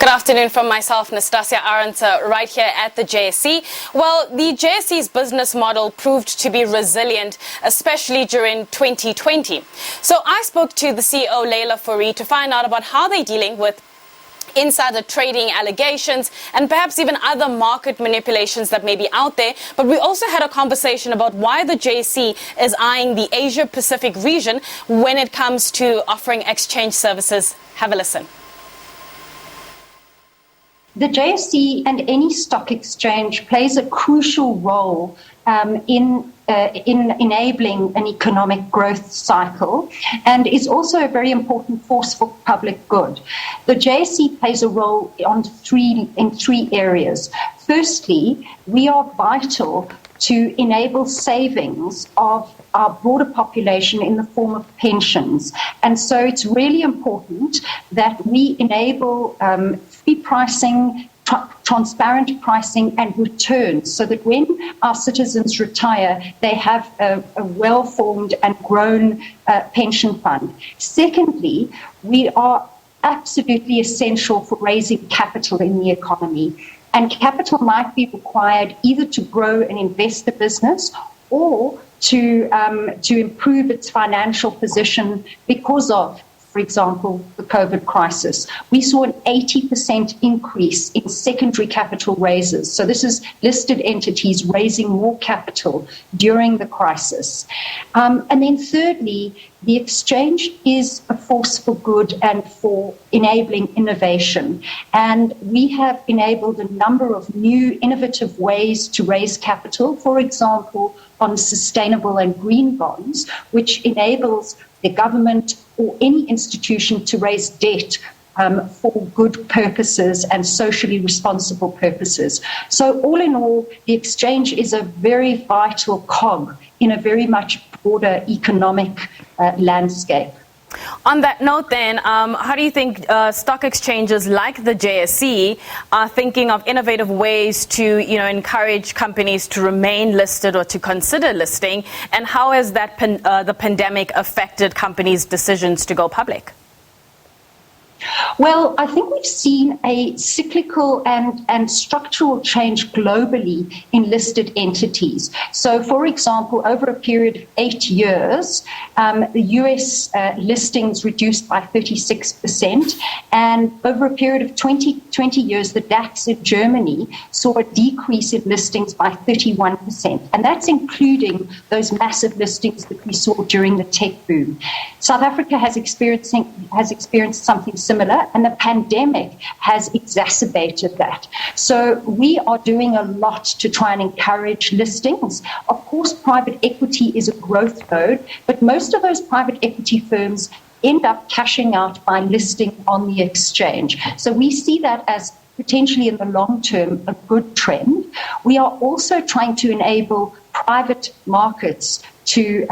Good afternoon from myself, Nastassia Arendse, right here at the JSE. Well, the JSE's business model proved to be resilient, especially during 2020. So I spoke to the CEO Leila Fourie to find out about how they're dealing with insider trading allegations and perhaps even other market manipulations that may be out there. But we also had a conversation about why the JSE is eyeing the Asia-Pacific region when it comes to offering exchange services. Have a listen. The JSE and any stock exchange plays a crucial role in enabling an economic growth cycle and is also a very important force for public good. The JSE plays a role in three areas. Firstly, we are vital to enable savings of our broader population in the form of pensions. And so it's really important that we enable free pricing, transparent pricing and returns so that when our citizens retire, they have a well-formed and grown pension fund. Secondly, we are absolutely essential for raising capital in the economy. And capital might be required either to grow and invest the business or to improve its financial position because of, for example, the COVID crisis. We saw an 80% increase in secondary capital raises. So this is listed entities raising more capital during the crisis. And then thirdly, the exchange is a force for good and for enabling innovation. And we have enabled a number of new innovative ways to raise capital, for example, on sustainable and green bonds, which enables the government or any institution to raise debt for good purposes and socially responsible purposes. So all in all, the exchange is a very vital cog in a very much broader economic landscape. On that note then, how do you think stock exchanges like the JSE are thinking of innovative ways to, encourage companies to remain listed or to consider listing? And how has that the pandemic affected companies' decisions to go public? Well, I think we've seen a cyclical and structural change globally in listed entities. So, for example, over a period of 8 years, the US listings reduced by 36%, and over a period of 20 years, the DAX in Germany saw a decrease in listings by 31%, and that's including those massive listings that we saw during the tech boom. South Africa has experienced something similar, and the pandemic has exacerbated that. So we are doing a lot to try and encourage listings. Of course, private equity is a growth mode, but most of those private equity firms end up cashing out by listing on the exchange. So we see that as potentially in the long term a good trend. We are also trying to enable private markets to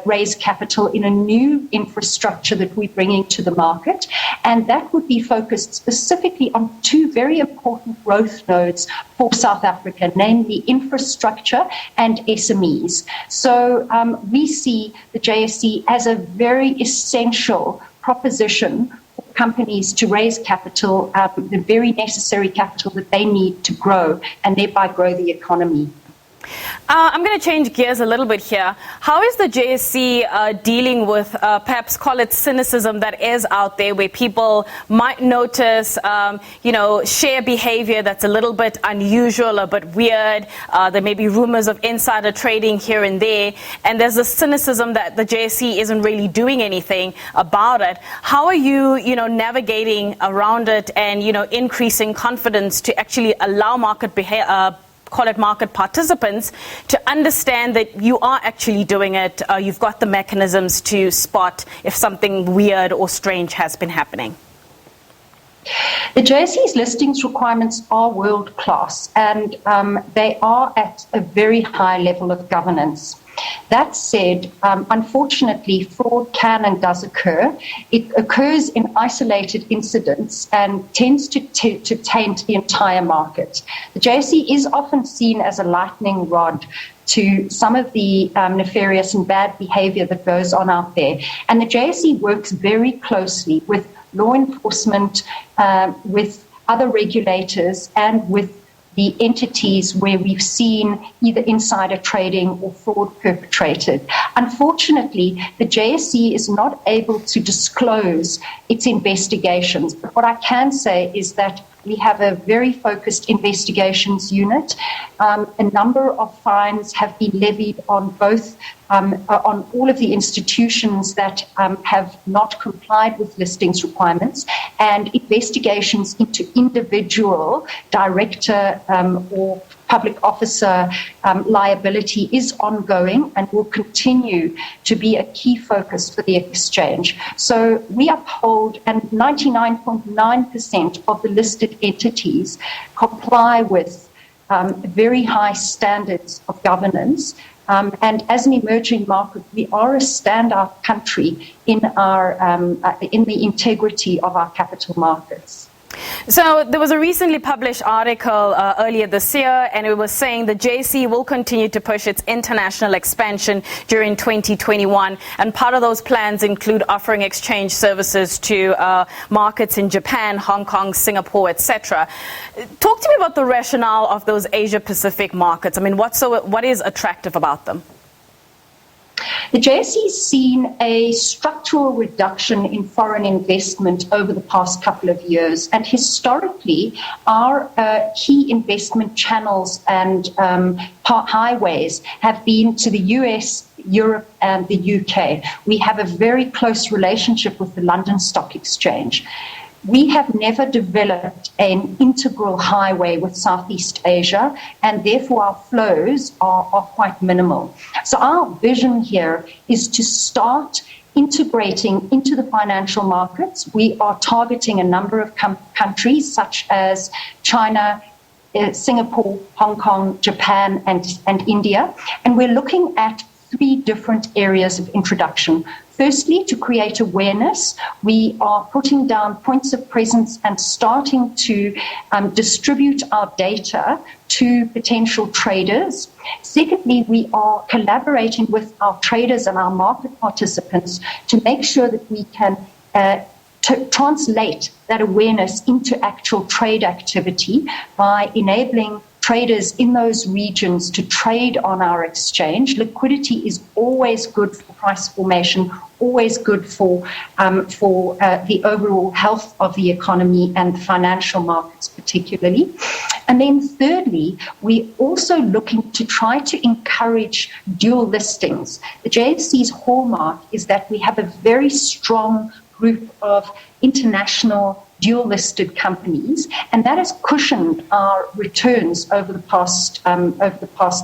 raise capital in a new infrastructure that we're bringing to the market. And that would be focused specifically on two very important growth nodes for South Africa, namely infrastructure and SMEs. So we see the JSE as a very essential proposition for companies to raise capital, the very necessary capital that they need to grow and thereby grow the economy. I'm going to change gears a little bit here. How is the JSE dealing with perhaps call it cynicism that is out there where people might notice, share behavior that's a little bit unusual, a bit weird. There may be rumors of insider trading here and there. And there's a cynicism that the JSE isn't really doing anything about it. How are you, navigating around it and, increasing confidence to actually allow market participants to understand that you are actually doing it, you've got the mechanisms to spot if something weird or strange has been happening? The JSE's listings requirements are world-class and they are at a very high level of governance. That said, unfortunately, fraud can and does occur. It occurs in isolated incidents and tends to taint the entire market. The JSE is often seen as a lightning rod to some of the nefarious and bad behavior that goes on out there. And the JSE works very closely with law enforcement, with other regulators, and with the entities where we've seen either insider trading or fraud perpetrated. Unfortunately, the JSE is not able to disclose its investigations. But what I can say is that we have a very focused investigations unit. A number of fines have been levied on both on all of the institutions that have not complied with listings requirements, and investigations into individual director or public officer liability is ongoing and will continue to be a key focus for the exchange. So we uphold, and 99.9% of the listed entities comply with very high standards of governance. And as an emerging market, we are a standout country in the integrity of our capital markets. So there was a recently published article earlier this year, and it was saying the JSE will continue to push its international expansion during 2021. And part of those plans include offering exchange services to markets in Japan, Hong Kong, Singapore, etc. Talk to me about the rationale of those Asia-Pacific markets. I mean, what is attractive about them? The JSE has seen a structural reduction in foreign investment over the past couple of years, and historically our key investment channels and highways have been to the US, Europe and the UK. We have a very close relationship with the London Stock Exchange. We have never developed an integral highway with Southeast Asia, and therefore our flows are quite minimal. So our vision here is to start integrating into the financial markets. We are targeting a number of countries such as China, Singapore, Hong Kong, Japan and India, and we're looking at 3 different areas of introduction. Firstly, to create awareness, we are putting down points of presence and starting to distribute our data to potential traders. Secondly, we are collaborating with our traders and our market participants to make sure that we can translate that awareness into actual trade activity by enabling traders in those regions to trade on our exchange. Liquidity is always good for price formation, always good for the overall health of the economy and the financial markets particularly. And then thirdly, we're also looking to try to encourage dual listings. The JSE's hallmark is that we have a very strong group of international dual-listed companies, and that has cushioned our returns over the past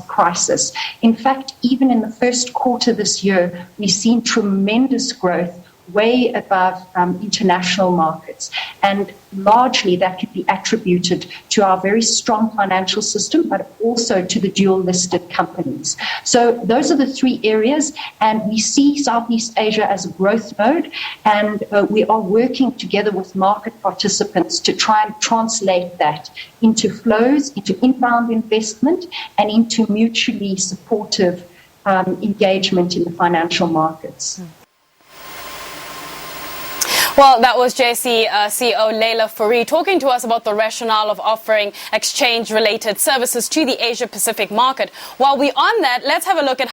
crisis. In fact, even in the first quarter this year, we've seen tremendous growth way above international markets, and largely that could be attributed to our very strong financial system, but also to the dual-listed companies. So those are the 3 areas, and we see Southeast Asia as a growth node, and we are working together with market participants to try and translate that into flows, into inbound investment, and into mutually supportive engagement in the financial markets. Well, that was JSE CEO Leila Fourie talking to us about the rationale of offering exchange-related services to the Asia-Pacific market. While we're on that, let's have a look at